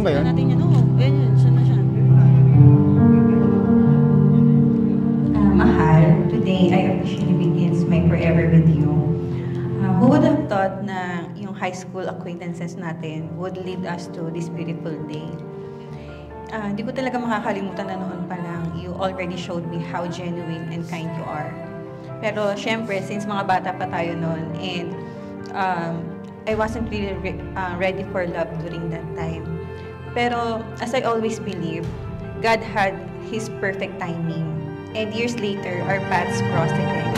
ba yun? natin yan. Oo, yan yun. Siya na siya. Mahal, today I officially begins my forever with you. Who would have thought na yung high school acquaintances natin would lead us to this beautiful day? Hindi ko talaga makakalimutan na noon pa lang, you already showed me how genuine and kind you are. Pero syempre, since mga bata pa tayo noon, and I wasn't really ready for love during that time. Pero as I always believe, God had His perfect timing. And years later, our paths crossed again.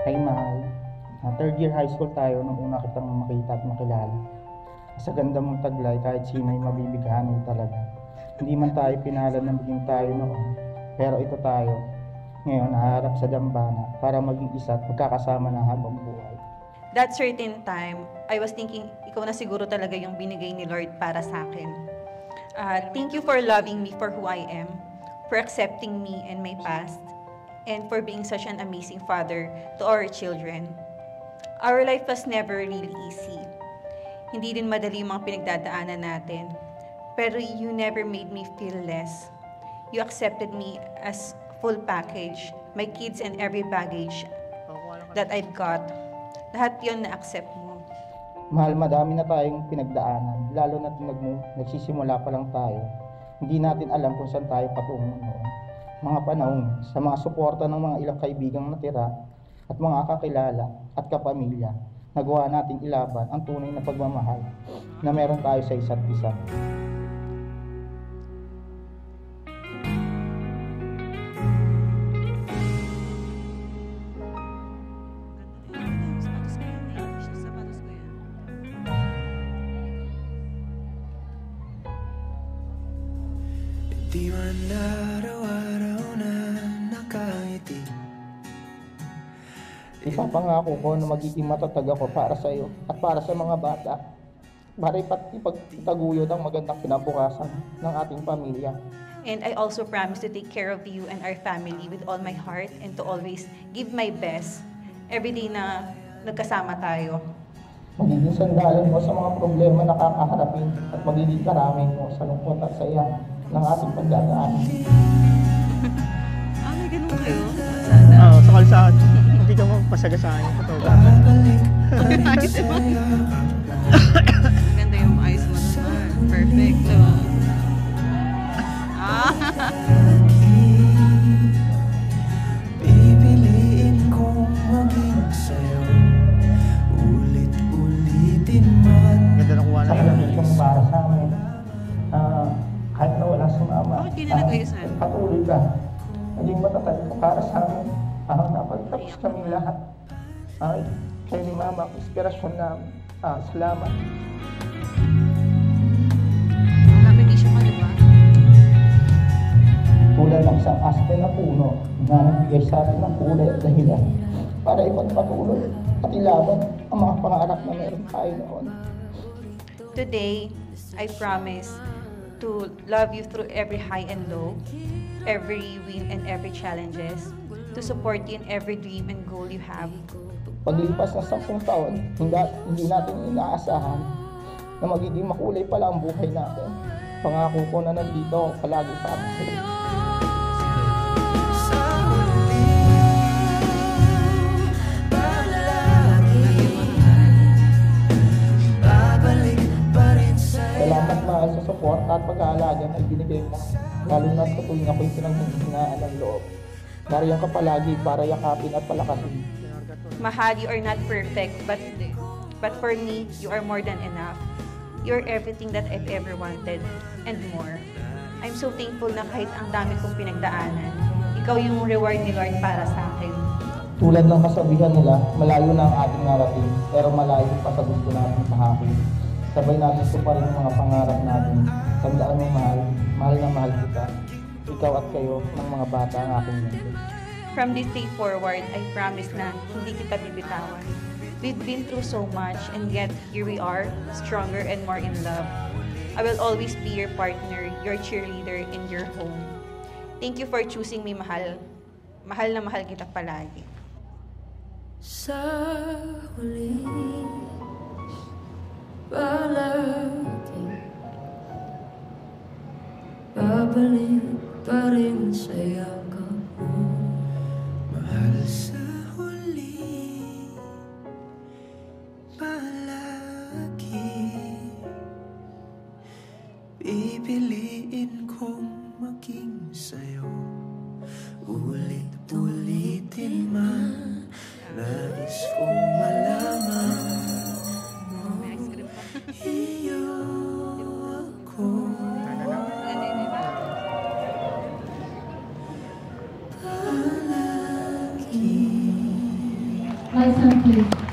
Ay mahal, third year high school tayo nung una kitang makita at makilala. Sa ganda mong taglay, kahit sino ay mabibighanin talaga. Hindi man tayo pinalan na maging tayo noon, pero ito tayo. Ngayon, naharap sa dambana para maging isa at magkakasama na habang buhay. That certain time, I was thinking, ikaw na siguro talaga yung binigay ni Lord para sa akin. Thank you for loving me for who I am, for accepting me and my past, and for being such an amazing father to our children. Our life was never really easy. Hindi din madali yung mga pinagdadaanan natin. Pero you never made me feel less. You accepted me as full package, my kids and every baggage that I've got. Lahat yun na-accept mo. Mahal, madami na tayong pinagdaanan, lalo na nagsisimula pa lang tayo. Hindi natin alam kung saan tayo patungo noon. Mga panahon, sa mga suporta ng mga ilang kaibigang natira at mga kakilala at kapamilya, nagawa nating ilaban ang tunay na pagmamahal na meron tayo sa isa't isa. Di man araw-araw na nakangiti. Ipapangako ko na magiging matatag ako para sa iyo at para sa mga bata. Para ipagtaguyod ang magandang kinabukasan ng ating pamilya. And I also promise to take care of you and our family with all my heart and to always give my best every day na nagkasama tayo. Magiging sandalan mo sa mga problema na kakaharapin at magiging karami mo sa lungkot at saya ng ating pagdadaan. May ganun kayo? Sana. Oo, sa kalsaan. Hindi ka mapasagasaan yung photographer. Ganda yung eyes mo naman. Perfect. So, Pipiliin kong maging sa'yo, ulit-ulitin man. Ganda na kuha na. Sa kalabisyong para sa amin, kahit na wala si mama, bakit di nilagay sa patuloy ka. Naging matatag ka para sa amin. Napagtapos kami lahat. Kaya ni mama, inspirasyon namin. Salamat. Nabibisyo ka, diba? Tulad ng isang aspen na puno na nagbigay sa atin ng kulay at dahilan para ipagpatuloy at ilaban ang mga pangarap na meron tayo noon. Today, I promise to love you through every high and low, every win and every challenges, to support you in every dream and goal you have. Paglipas ng 10 taon, hindi natin inaasahan na magiging makulay pala ang buhay natin. Pangako ko na nandito ako palagi para sa iyo. Babalik pa rin binigay mo. Lalo na sa tuwing ako'y pinanghihinaan ng loob. Nariyan ka palagi para yakapin at palakasin. Mahal, you are not perfect, but for me, you are more than enough. You're everything that I've ever wanted, and more. I'm so thankful na kahit ang dami kong pinagdaanan, ikaw yung reward ni Lord para sa akin. Tulad ng kasabihan nila, malayo na ang ating narating, pero malayo pa sa gusto natin sa hapon. Sabay natin tuparin ang mga pangarap natin. Tandaan mo, mahal, mahal na mahal kita. Ikaw at kayo ng mga bata ang aking mundo. From this day forward, I promise na hindi kita bibitawan. We've been through so much, and yet here we are, stronger and more in love. I will always be your partner, your cheerleader in your home. Thank you for choosing me, mahal. Mahal na mahal kita palagi. Sa huli, palagi babalik pa rin sa yakap mo. Mahal sa huli, palagi pipiliin kong maging sa'yo. Ulit-ulitin man, nais kong malaman mo, iyo ako. Palagi. License, please.